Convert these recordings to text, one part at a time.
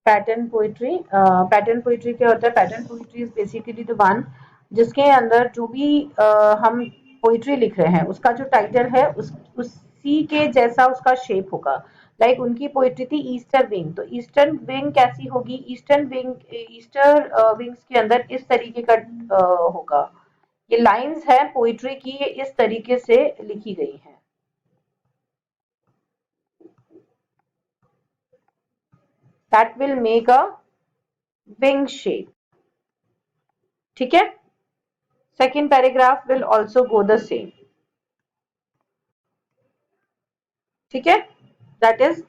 Pattern poetry क्या होता है? Pattern poetry is basically the one जिसके अंदर जो भी हम पोइट्री लिख रहे हैं उसका जो टाइटल है उसी के जैसा उसका शेप होगा। लाइक उनकी पोइट्री थी ईस्टर विंग, तो ईस्टर्न विंग कैसी होगी? ईस्टर विंग्स के अंदर इस तरीके का होगा। ये लाइंस है पोइट्री की, ये इस तरीके से लिखी गई है। That will make a wing shape. ठीक है, second paragraph will also go the same. ठीक है, that is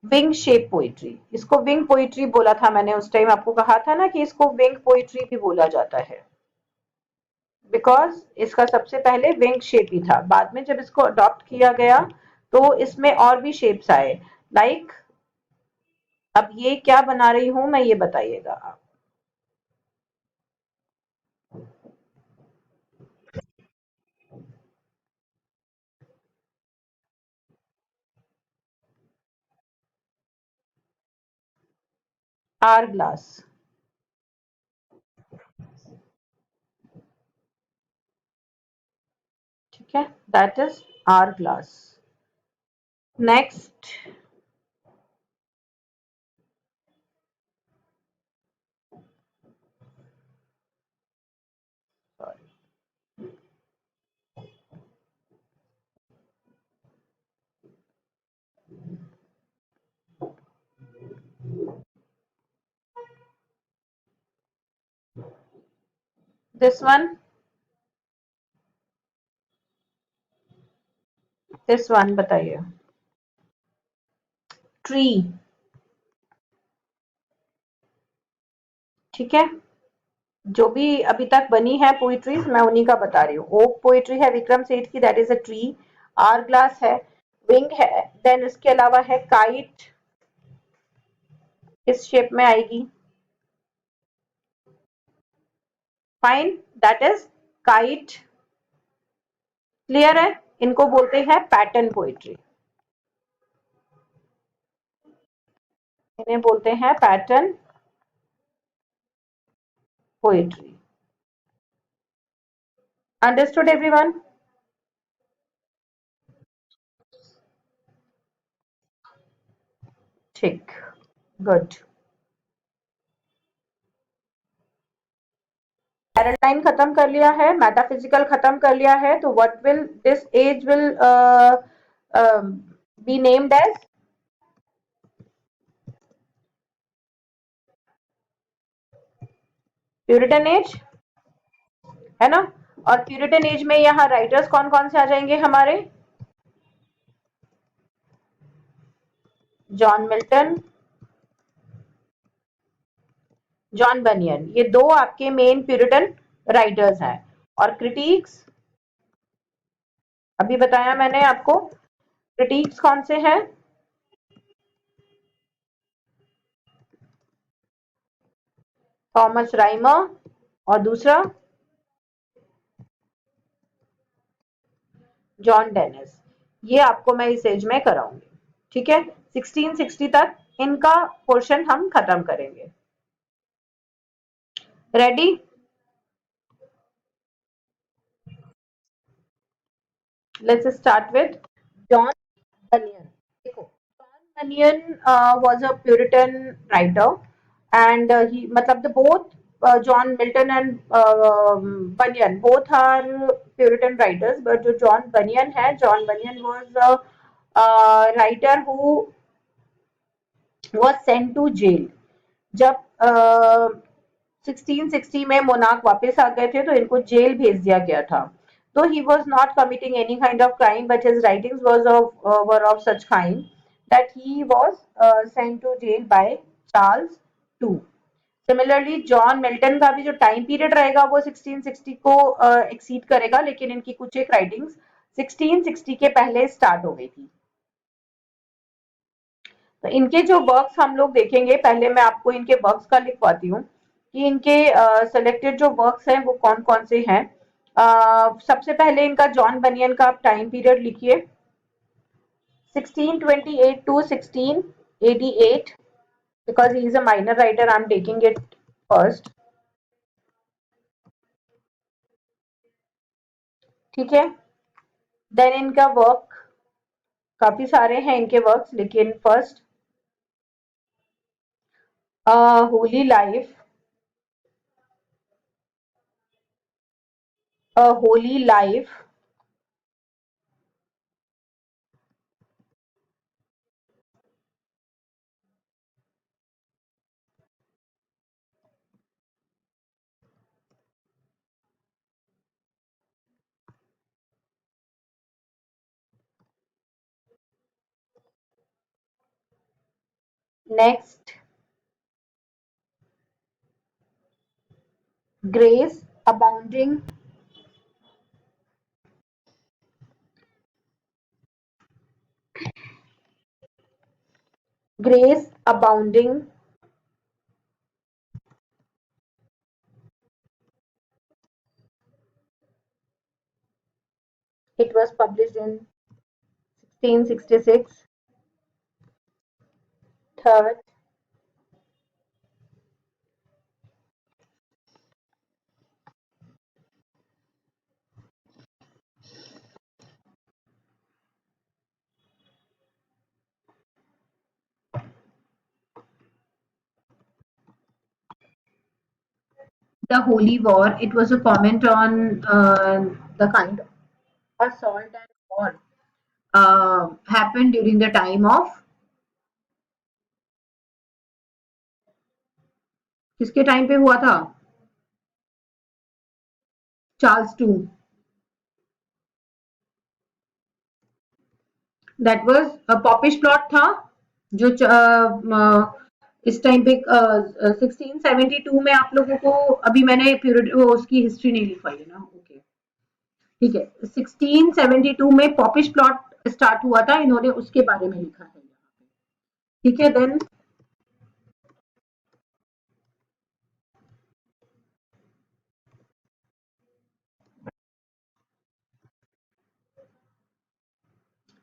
wing shape poetry. इसको विंग पोइट्री बोला था मैंने उस टाइम, आपको कहा था ना कि इसको विंग पोइट्री भी बोला जाता है, बिकॉज इसका सबसे पहले विंग शेप ही था। बाद में जब इसको अडॉप्ट किया गया तो इसमें और भी शेप्स आए। लाइक अब ये क्या बना रही हूं मैं, ये बताइएगा आप। Hourglass. ठीक है, that is hourglass. Next, this one बताइए। ट्री। ठीक है, जो भी अभी तक बनी है पोइट्रीज मैं उन्हीं का बता रही हूँ। ओक पोइट्री है विक्रम सेठ की, that is a tree. Hourglass है, विंग है। देन इसके अलावा है काइट, इस शेप में आएगी। Fine, that is kite. Clear है? इनको बोलते हैं पैटर्न पोइट्री। इन्हें बोलते हैं पैटर्न पोइट्री। Understood everyone? ठीक, गुड। पैराडाइम खत्म कर लिया है, मेटाफिजिकल खत्म कर लिया है, तो what will this age will be named as? Puritan age, है ना? और प्यूरिटन एज में यहाँ राइटर्स कौन कौन से आ जाएंगे हमारे? जॉन मिल्टन, जॉन बनियन, ये दो आपके मेन प्यूरिटन राइटर्स हैं। और क्रिटिक्स अभी बताया मैंने आपको, क्रिटिक्स कौन से हैं? थॉमस राइमर, और दूसरा जॉन डेनिस। ये आपको मैं इस एज में कराऊंगी। ठीक है, 1660 तक इनका पोर्शन हम खत्म करेंगे। Ready? Let's start with John Bunyan. देखो, John Bunyan was a puritan writer and he मतलब the both John Milton and Bunyan both are Puritan writers, but जो John Bunyan है, John Bunyan was a writer who was sent to jail। जब 1660 में monarch वापस आ गए थे तो इनको जेल भेज दिया गया था। तो he was not committing any kind of crime, but his writings were of such kind that he was sent to jail by Charles II। Similarly John Milton का भी जो टाइम पीरियड रहेगा वो 1660 को एक्सीड करेगा, लेकिन इनकी कुछ एक राइटिंग्स 1660 के पहले स्टार्ट हो गई थी। तो इनके जो वर्क्स हम लोग देखेंगे, पहले मैं आपको इनके वर्क्स का लिखवाती हूँ कि इनके सेलेक्टेड जो वर्क्स हैं वो कौन कौन से हैं। सबसे पहले इनका जॉन बनियन का आप टाइम पीरियड लिखिए, 1628 to 1688। because he is a minor writer, I'm taking it first. ठीक है, देन इनका वर्क काफी सारे हैं इनके वर्क्स, लेकिन first holy life, holy life, next grace abounding, grace abounding, it was published in 1666. Third, the Holy War. It was a comment on the kind of assault and war happened during the time of किसके time पे हुआ था? Charles to. That was poppish plot था जो इस time पे 1672 में आप लोगों को अभी मैंने उसकी हिस्ट्री नहीं लिखवाई है ना, ओके ठीक है. 1672 में पॉपिश प्लॉट स्टार्ट हुआ था, इन्होंने उसके बारे में लिखा है, ठीक है. देन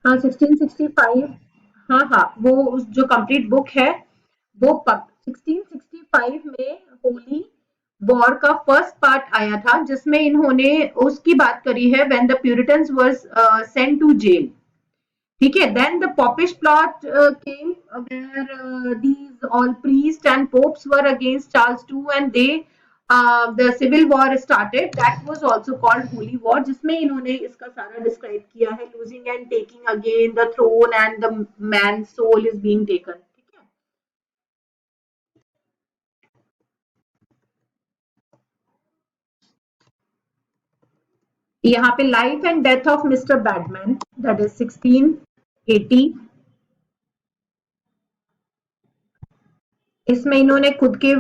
हाँ 1665, हाँ हाँ वो जो कंप्लीट बुक है वो 1665 में होली वॉर का फर्स्ट पार्ट आया था, जिसमें इन्होंने उसकी बात करी है when the Puritans was sent to jail, ठीक है. Then the popish plot came where these all priest and popes were against Charles two and they the civil war started, that was also called holy war, जिसमें इन्होंने इसका सारा describe किया है, losing and taking again the throne and the man soul is being taken, ठीक है. यहाँ पे life and death of mister Badman, that is 1680. इसमें इन्होंने खुद के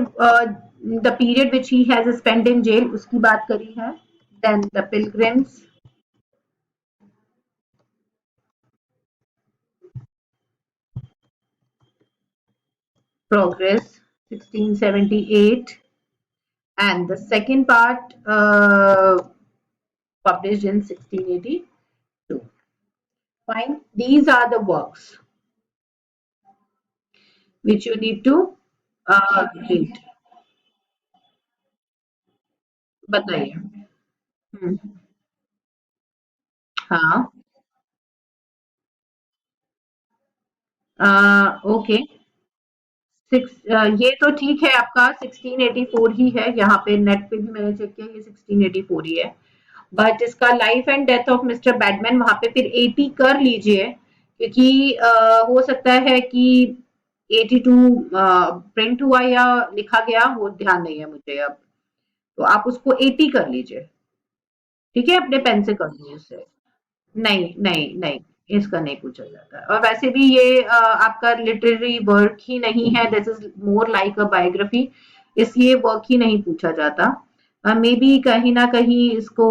the period which he has spend in jail उसकी बात करी है. Then the pilgrims, progress 1678, and the second part published in 1682. Fine, these are the works which you need to read. बताइए. हाँ ओके. ये तो ठीक है आपका 1684 ही है, यहाँ पे नेट पे भी मैंने चेक किया, ये 1684 ही है. बट इसका life and death of mister badman वहां पे फिर 80 कर लीजिए, क्योंकि हो सकता है कि 82 प्रिंट हुआ या लिखा गया, वो ध्यान नहीं है मुझे अब, तो आप उसको 80 कर लीजिए, ठीक है. अपने पेन से कर लीजिए उससे. नहीं नहीं नहीं, इसका नहीं पूछा जाता, और वैसे भी ये आपका लिटरेरी वर्क ही नहीं है, this is more like a biography, इसलिए वर्क ही नहीं पूछा जाता. मे बी कहीं ना कहीं इसको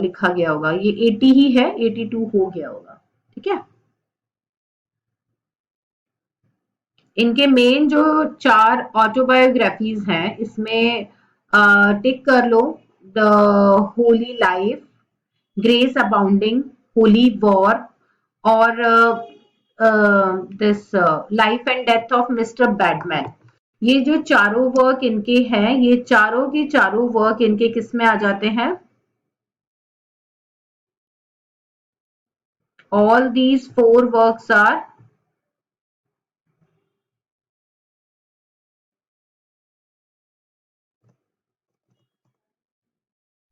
लिखा गया होगा, ये 80 ही है, 82 हो गया होगा, ठीक है. इनके मेन जो 4 ऑटोबायोग्राफीज हैं, इसमें टिक कर लो the holy life, grace abounding, holy war, और this life and death of mister Badman. ये जो चारों वर्क इनके हैं, ये चारों के चारों वर्क इनके किस में आ जाते हैं? All these four works are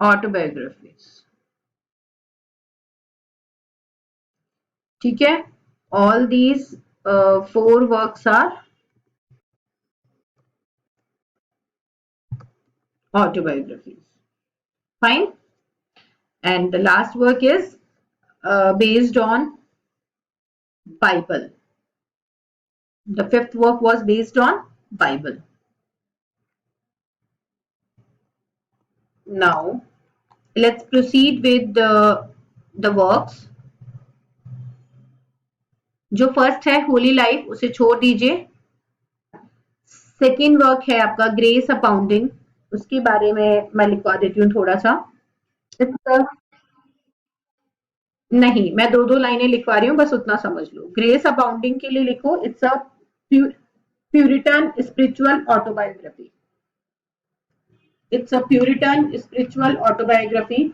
autobiographies. ठीक है, all these four works are autobiographies. Fine. And the last work is based on Bible. The fifth work was based on Bible. Now let's proceed with the works. जो first है Holi life उसे छोड़ दीजिए। Second work है आपका grace अपाउंडिंग, उसके बारे में मैं लिखवा देती हूँ थोड़ा सा। नहीं, मैं दो दो लाइनें लिखवा रही हूँ, बस उतना समझ लो। ग्रेस अबाउंडिंग के लिए लिखो it's a Puritan spiritual autobiography. It's a Puritan spiritual autobiography.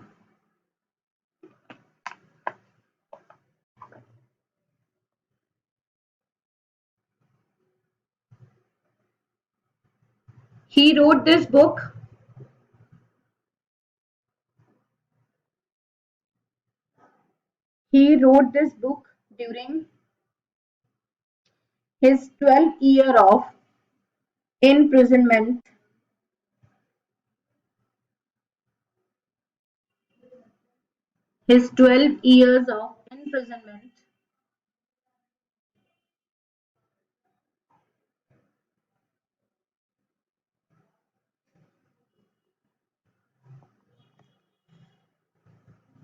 He wrote this book during his 12th year of imprisonment. His 12 years of imprisonment.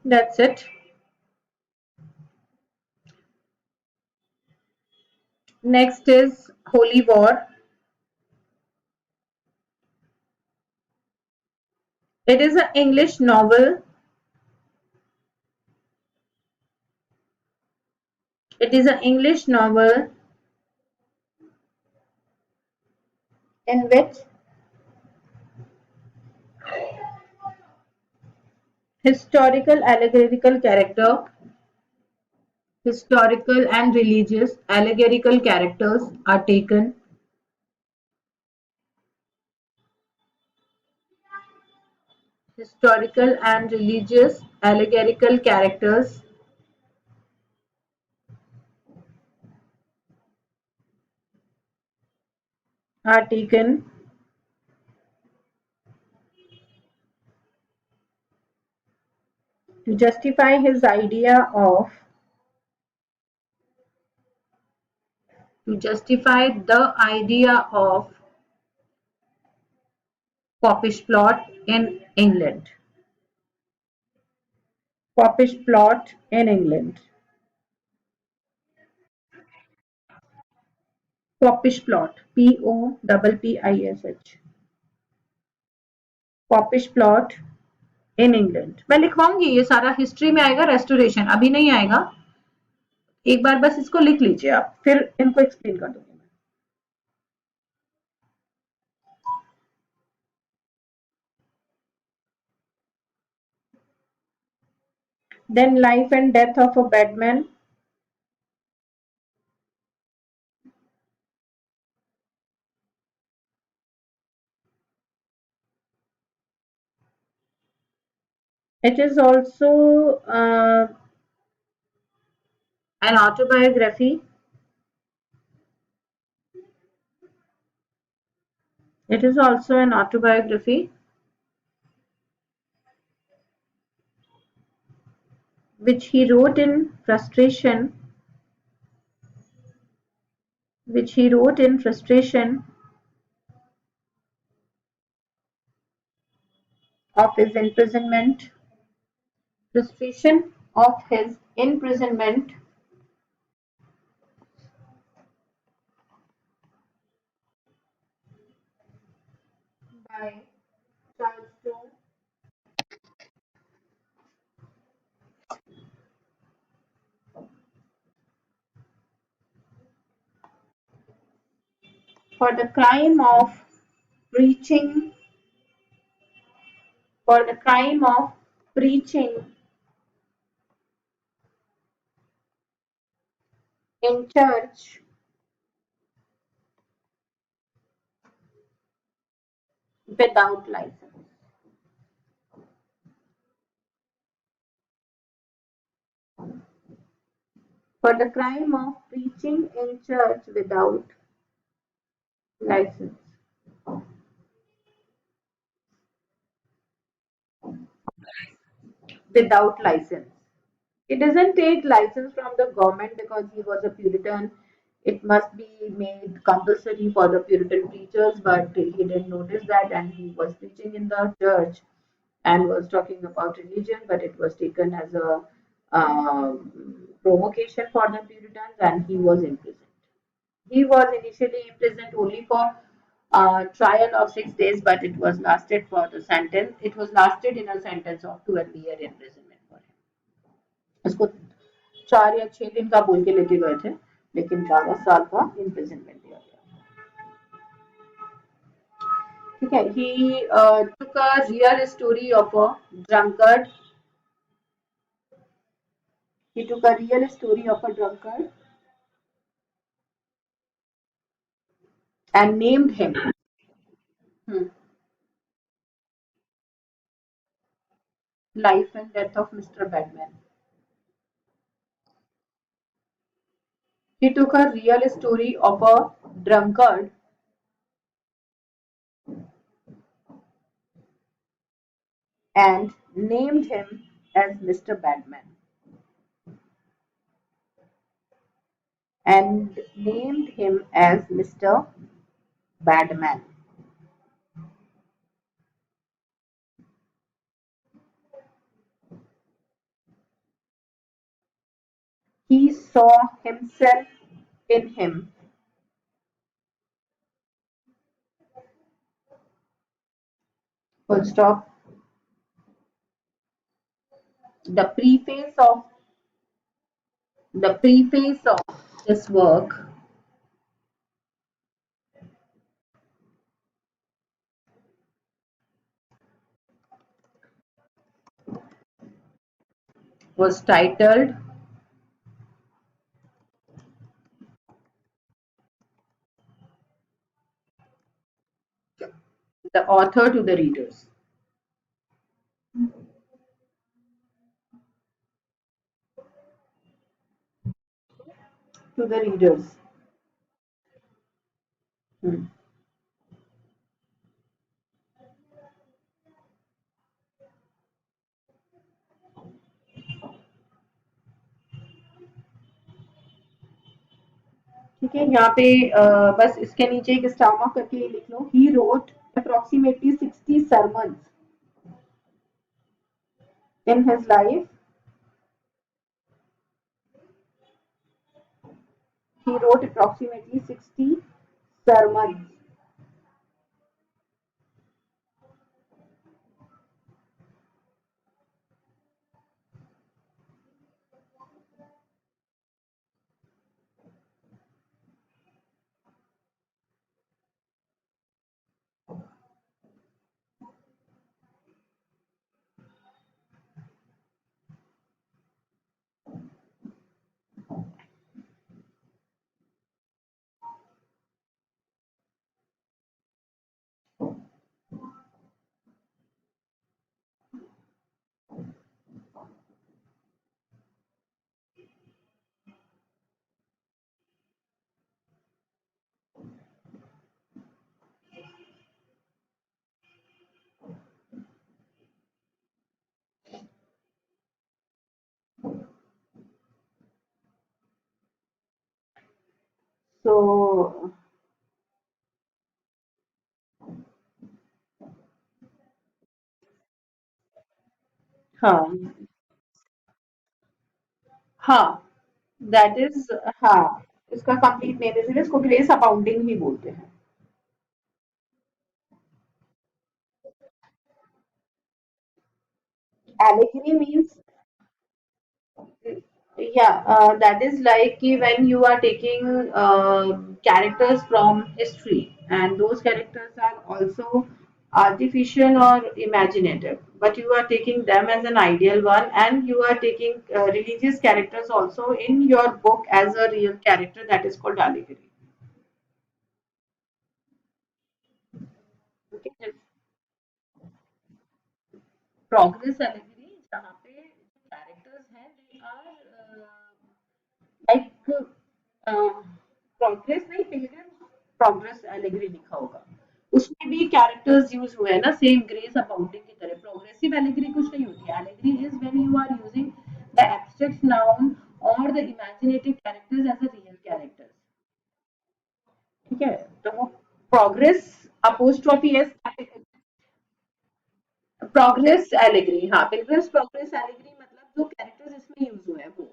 That's it. Next is Holy War. It is an English novel. It is an English novel in which historical allegorical character, historical and religious allegorical characters are taken. Historical and religious allegorical characters are taken to justify his idea of the idea of popish plot in England. Popish plot in England. Popish plot. Popish. Popish plot in England. मैं लिखवाऊंगी, ये सारा history में आएगा, restoration अभी नहीं आएगा। एक बार बस इसको लिख लीजिए आप, फिर इनको एक्सप्लेन कर दूंगी। Then life and death of a badman. It is also an autobiography. It is also an autobiography which he wrote in frustration, of his imprisonment, frustration of his imprisonment by Charles Stone. for the crime of preaching for the crime of preaching in church without license. For the crime of preaching in church without license. Without license. He doesn't take license from the government because he was a Puritan. It must be made compulsory for the Puritan preachers, but he didn't notice that, and he was preaching in the church and was talking about religion, but it was taken as a provocation for the Puritans, and he was imprisoned. He was initially imprisoned only for a trial of 6 days, but it was lasted for the sentence. It was lasted in a sentence of 12-year imprisonment for him. उसको 4 या 6 दिन का बोल के लेके गए थे, लेकिन 12 साल का इम्प्रिजनमेंट दिया गया. ठीक है. He took a real story of a drunkard. He took a real story of a drunkard and named him. Hmm. Life and Death of Mr. Badman. He took a real story of a drunkard and named him as Mr. Badman. And named him as Mr. Badman. He saw himself in him. Full stop. The preface of this work was titled The Author to the Readers. To the readers. Hmm. ठीक है. यहाँ पे बस इसके नीचे एक star mark करके लिख लो. He wrote approximately 60 sermons in his life. He wrote approximately 60 sermons. So हाँ. हाँ. That is. हाँ. इसका कंप्लीट नेम है, इसको ग्रेस अबाउंडिंग ही बोलते हैं. Allegory means Yeah, that is like when you are taking characters from history, and those characters are also artificial or imaginative, but you are taking them as an ideal one, and you are taking religious characters also in your book as a real character. That is called allegory. Okay, progress allegory जहाँ पे characters हैं they are like progress नहीं Pilgrim progress allegory लिखा होगा उसमें भी characters use हुए हैं ना सेम ग्रेस अबाउटिंग की तरह प्रोग्रेसिव एलेगरी कुछ नहीं होती allegory is when you are using the abstract noun और the imaginative characters as a real characters ठीक है तो वो progress apostrophe s progress allegory हाँ पिलग्रिम्स प्रोग्रेस एलेगरी मतलब जो कैरेक्टर्स इसमें यूज हुए हैं वो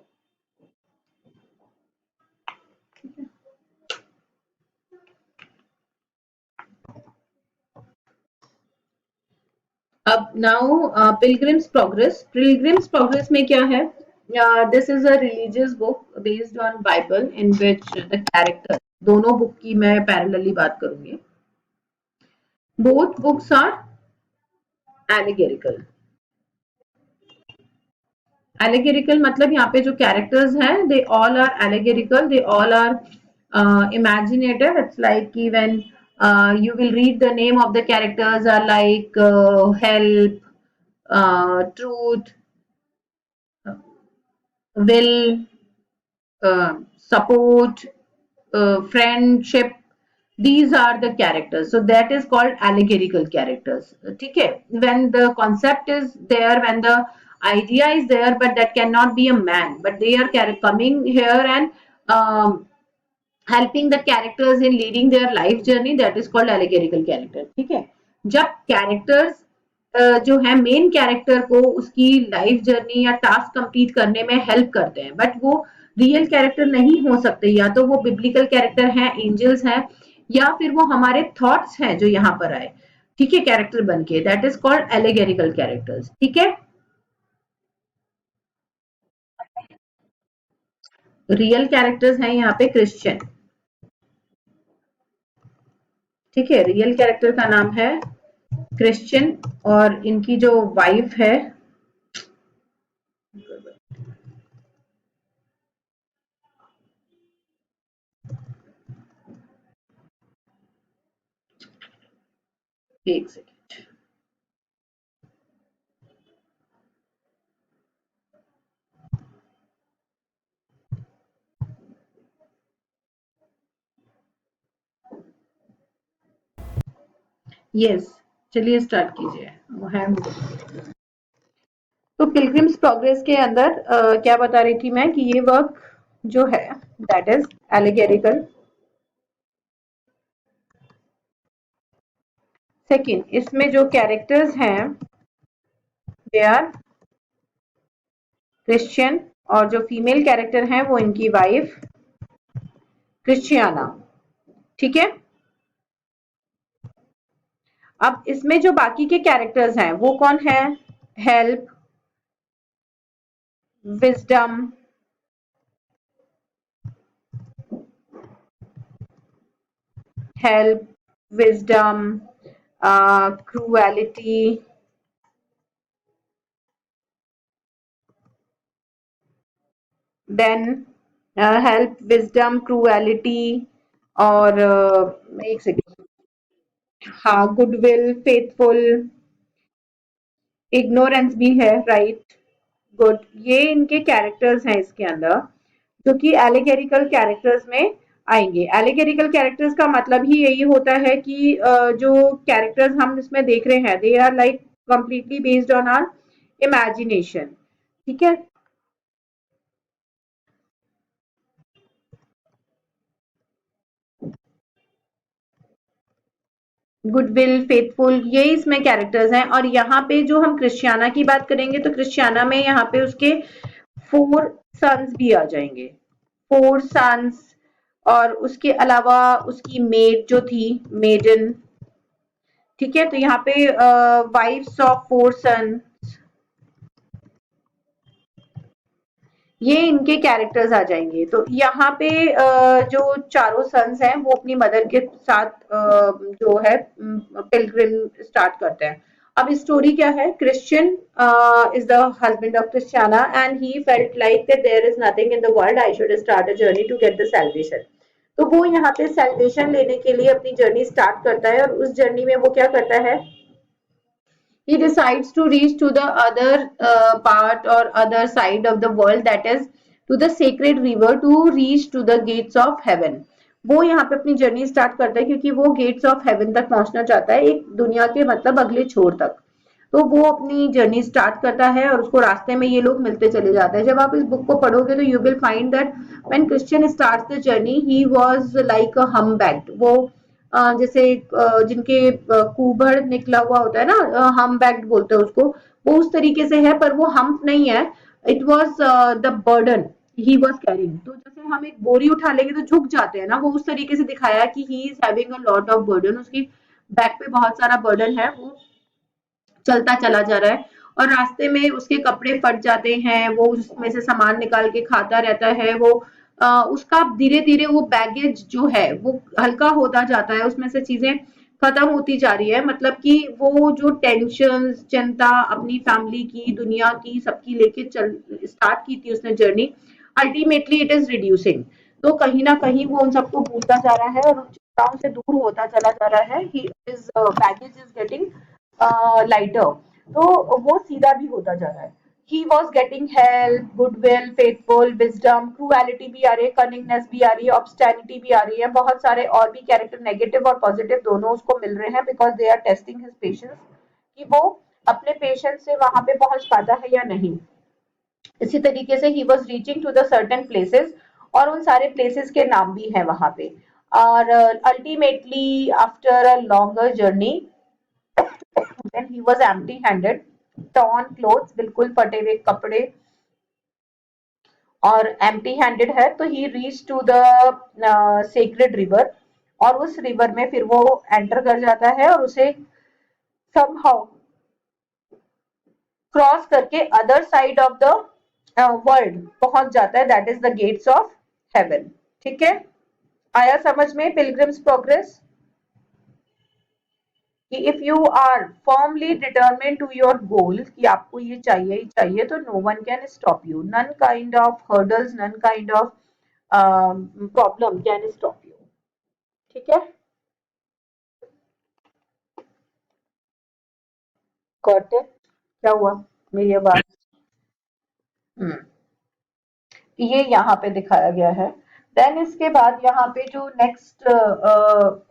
अब नाउ पिलग्रिम्स प्रोग्रेस में क्या है this is a religious book based on Bible in which the character दोनों बुक की मैं पैरेलली बात करूंगी both books are allegorical allegorical मतलब यहाँ पे जो कैरेक्टर्स हैं they all are allegorical they all are imaginative it's like when you will read the name of the characters are like help truth will support, friendship. These are the characters. So that is called allegorical characters. Okay. When the concept is there, when the idea is there, but that cannot be a man, but they are coming here and helping the characters in leading their life journey that is called allegorical character ठीक है जब characters जो है main character को उसकी life journey या task complete करने में हेल्प करते हैं बट वो रियल कैरेक्टर नहीं हो सकते या तो वो बिब्लिकल कैरेक्टर हैं एंजल्स हैं या फिर वो हमारे थॉट्स हैं जो यहाँ पर आए ठीक है कैरेक्टर बन के दैट इज कॉल्ड एलिगेरिकल कैरेक्टर्स ठीक है रियल कैरेक्टर्स हैं यहाँ पे क्रिश्चियन ठीक है रियल कैरेक्टर का नाम है क्रिश्चियन और इनकी जो वाइफ है एक सेकेंड यस चलिए स्टार्ट कीजिए वो है तो पिलग्रिम्स प्रोग्रेस के अंदर क्या बता रही थी मैं कि ये वर्क जो है दैट इज एलिगेरिकल सेकंड इसमें जो कैरेक्टर्स हैं दे आर क्रिश्चियन और जो फीमेल कैरेक्टर हैं वो इनकी वाइफ क्रिश्चियाना ठीक है अब इसमें जो बाकी के कैरेक्टर्स हैं वो कौन है help wisdom help, wisdom, cruelty, then help, wisdom, cruelty और एक सेकेंड हाँ गुडविल फेथफुल इग्नोरेंस भी है राइट गुड ये इनके कैरेक्टर्स हैं इसके अंदर जो कि एलिगेरिकल कैरेक्टर्स में आएंगे एलिगेरिकल कैरेक्टर्स का मतलब ही यही होता है कि जो कैरेक्टर्स हम इसमें देख रहे हैं they are like completely based on our imagination ठीक है गुडविल फेथफुल ये इसमें कैरेक्टर्स हैं और यहाँ पे जो हम क्रिश्चियाना की बात करेंगे तो क्रिश्चियाना में यहाँ पे उसके 4 सन्स भी आ जाएंगे 4 सन्स और उसके अलावा उसकी मेड जो थी मेडन ठीक है तो यहाँ पे वाइफ्स ऑफ 4 सन ये इनके कैरेक्टर्स आ जाएंगे। तो यहाँ पे जो चारों सन्स हैं वो अपनी मदर के साथ जो है पिलग्रिम स्टार्ट करते हैं। अब स्टोरी क्या है, Christian is the husband of Christiana and he felt like that there is nothing in the world, I should start a journey to get the salvation. तो वो यहाँ पे सैल्वेशन लेने के लिए अपनी जर्नी स्टार्ट करता है, और उस जर्नी में वो क्या करता है, he decides to reach to the other part or other side of the world, that is to the sacred river, to reach to the gates of heaven। वो यहाँ पे अपनी जर्नी स्टार्ट करता है क्योंकि वो गेट्स ऑफ हेवन तक पहुंचना चाहता है, एक दुनिया के मतलब अगले छोर तक। तो वो अपनी जर्नी स्टार्ट करता है और उसको रास्ते में ये लोग मिलते चले जाते हैं। जब आप इस बुक को पढ़ोगे तो you will find that when Christian starts the journey he was like a humpbacked. वो जैसे जिनके कुबड़ निकला हुआ होता है ना, हम बैग्ड बोलते हैं उसको, वो उस तरीके से है, पर वो हम्प नहीं है। It was the burden he was carrying. तो जैसे हम एक बोरी उठा लेंगे तो झुक जाते हैं ना, वो उस तरीके से दिखाया कि he is having a lot of burden, उसकी बैक पे बहुत सारा बर्डन है, वो चलता चला जा रहा है। और रास्ते में उसके कपड़े फट जाते हैं, वो उसमें से सामान निकाल के खाता रहता है, वो उसका धीरे धीरे वो बैगेज जो है वो हल्का होता जाता है, उसमें से चीजें खत्म होती जा रही है। मतलब कि वो जो टेंशन चिंता अपनी फैमिली की दुनिया की सबकी लेके चल स्टार्ट की थी उसने journey, ultimately it is reducing. तो कहीं ना कहीं वो उन सबको भूलता जा रहा है और उन चिंताओं से दूर होता चला जा रहा है। He is baggage is getting lighter. तो वो सीधा भी होता जा रहा है। He was getting help, goodwill, faithful, wisdom, cruelty भी आ रही है, कनिंगनेस भी आ रही है, ऑब्सटैनिटी भी आ रही है, बहुत सारे और भी कैरेक्टर नेगेटिव और पॉजिटिव दोनों उसको मिल रहे हैं, because they are testing his patience कि वो अपने पेशेंस से वहां पे पहुंच पाता है या नहीं। इसी तरीके से ही was reaching to the certain places, और उन सारे प्लेसेस के नाम भी है वहां पे। और ultimately after a longer journey when he was empty handed, torn clothes, बिल्कुल फटे हुए कपड़े और एम्प्टी हैंडेड है, तो he reach to the sacred river. और उस रिवर में फिर वो एंटर कर जाता है और उसे समहाउ क्रॉस करके other side of the world पहुंच जाता है, that is the gates of heaven. ठीक है, आया समझ में पिलग्रिम्स प्रोग्रेस कि if you are firmly determine to your goal कि आपको ये चाहिए ही चाहिए, तो no one can stop you, none kind of hurdles, none kind of problem can stop you. ठीक है, गॉट इट? क्या हुआ मेरी आवाज? हम्म, ये यहाँ पे दिखाया गया है। देन इसके बाद यहाँ पे जो नेक्स्ट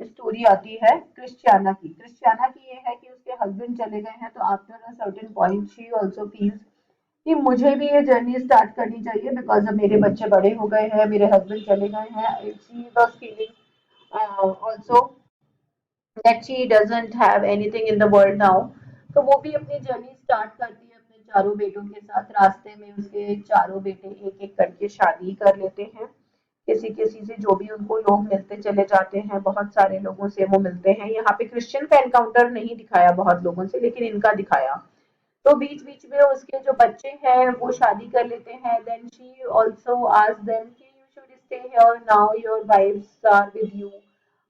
स्टोरी आती है क्रिस्टियाना की। क्रिस्टियाना की ये है कि उसके हस्बैंड चले गए हैं, तो after a certain point she also feels कि मुझे भी ये जर्नी स्टार्ट करनी चाहिए, बिकॉज अब मेरे बच्चे बड़े हो गए हैं, मेरे हस्बैंड चले गए हैं। She was feeling also that she doesn't have anything in the world now. तो वो भी अपनी जर्नी स्टार्ट करती है अपने चारों बेटों के साथ। रास्ते में उसके चारों बेटे एक एक करके शादी कर लेते हैं, किसी किसी से जो भी उनको लोग मिलते चले जाते हैं, बहुत सारे लोगों से वो मिलते हैं। यहाँ पे क्रिश्चियन का एनकाउंटर नहीं दिखाया बहुत लोगों से, लेकिन इनका दिखाया। तो बीच बीच में उसके जो बच्चे हैं वो शादी कर लेते हैं। Then she also asked them कि you should stay here now, your wife's are with you,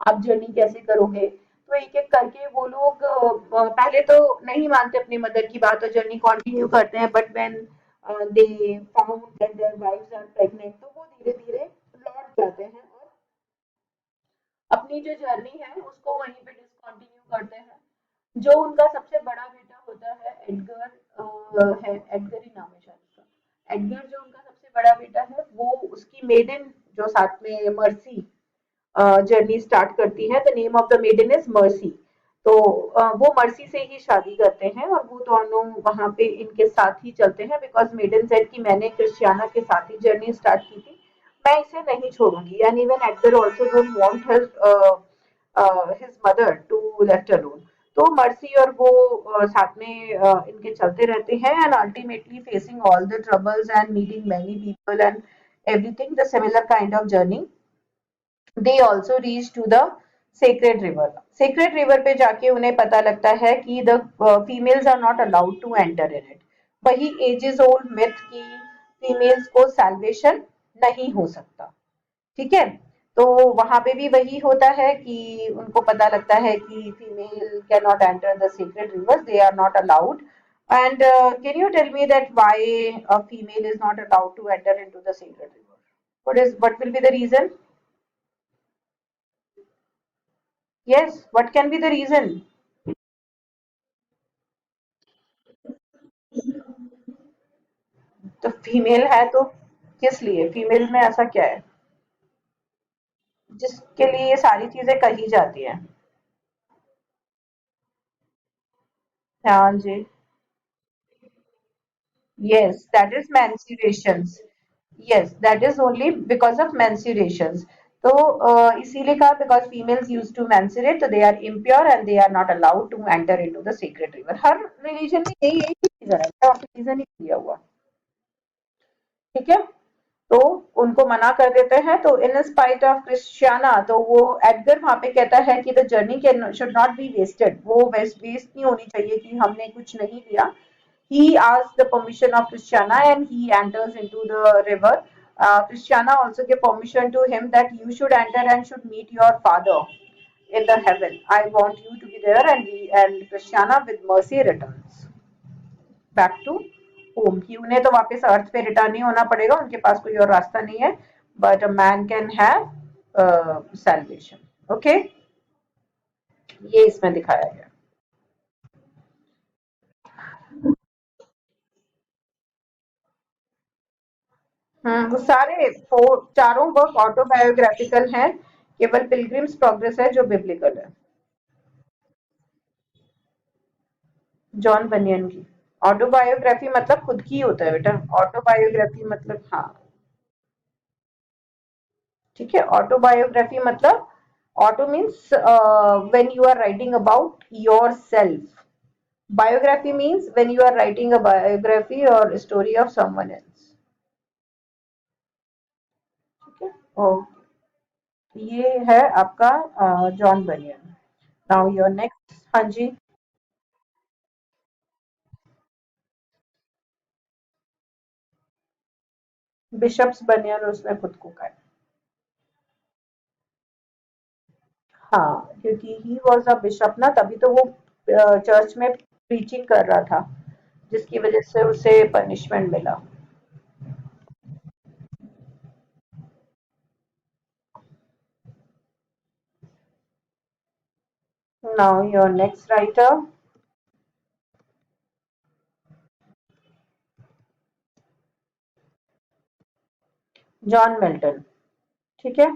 आप जर्नी कैसे करोगे? तो एक एक करके वो लोग पहले तो नहीं मानते अपनी मदर की बात और जर्नी कंटिन्यू करते हैं, but when they found that their wives are pregnant, तो वो धीरे धीरे लौट जाते हैं और अपनी जो जर्नी है उसको वहीं पे डिसकंटिन्यू करते हैं। जो उनका सबसे बड़ा बेटा होता है एडगर, है एडगर ही नाम है शायद उसका। एडगर जो उनका सबसे बड़ा बेटा है, वो उसकी मेडन जो साथ में मर्सी जर्नी स्टार्ट करती है, the name of the maiden is Mercy. तो वो मर्सी से ही शादी करते हैं और वो दोनों वहां पे इनके साथ ही चलते हैं, बिकॉज मेडन सेड कि मैंने क्रिस्टियाना के साथ ही जर्नी स्टार्ट की थी, मैं इसे नहीं छोड़ूंगी। And even Edgar also don't want his mother to left alone. तो मर्सी और वो साथ में इनके चलते रहते हैं, and ultimately facing all the troubles and meeting many people and everything, the similar kind of journey, they also reach to the sacred river. Sacred river पे जाके उन्हें पता लगता है कि the females are not allowed to enter in it. वही edges old myth की females को सैल्वेशन नहीं हो सकता। ठीक है, तो वहां पे भी वही होता है कि उनको पता लगता है कि female can not enter the secret rivers, they are not allowed. And can you tell me that why a female is not allowed to enter into the secret river? What will be the reason? Yes, what can be the reason? तो female है तो किस लिए, female में ऐसा क्या है जिसके लिए ये सारी चीजें कही जाती हैं? हाँ जी। Yes, that is menstruations. Yes, that is only because of menstruations. तो इसीलिए कहा because females used to menstruate, so they are impure and they are not allowed to enter into the sacred river. Her religion में यही यही reason है, और reason ही दिया हुआ। ठीक है, तो उनको मना कर देते हैं। तो इन स्पाइट ऑफ क्रिश्चियाना, तो वो एडगर वहां पे कहता है कि the journey can should not be wasted, वो वेस्ट नहीं होनी चाहिए कि हमने कुछ नहीं किया। He asks the permission of Christiana and he enters into the river. Christiana also gave permission to him that you should enter and should meet your father in the heaven. I want you to be there, and Christiana with mercy returns back to home, कि उन्हें तो वापस अर्थ पे return नहीं होना पड़ेगा, उनके पास कोई और रास्ता नहीं है, but a man can have salvation. Okay, ये इसमें दिखाया गया। वो सारे चारों वर्क ऑटोबायोग्राफिकल हैं, केवल पिलग्रिम्स प्रोग्रेस है जो बिब्लिकल है। जॉन बनियन की ऑटोबायोग्राफी मतलब खुद की होता है बेटा, ऑटोबायोग्राफी मतलब हाँ। ठीक है, ऑटोबायोग्राफी मतलब auto means when you are writing about your self, biography means when you are writing a biography और स्टोरी ऑफ समवन एल्स। ठीक है, और ये है आपका John Bunyan. Now your next. हाँ जी। बिशप्स बनियन उसने खुद को कहा। हाँ, क्योंकि ही वॉज अ बिशप ना, तभी तो वो चर्च में प्रीचिंग कर रहा था, जिसकी वजह से उसे पनिशमेंट मिला। Now your next writer. John Milton. ठीक है,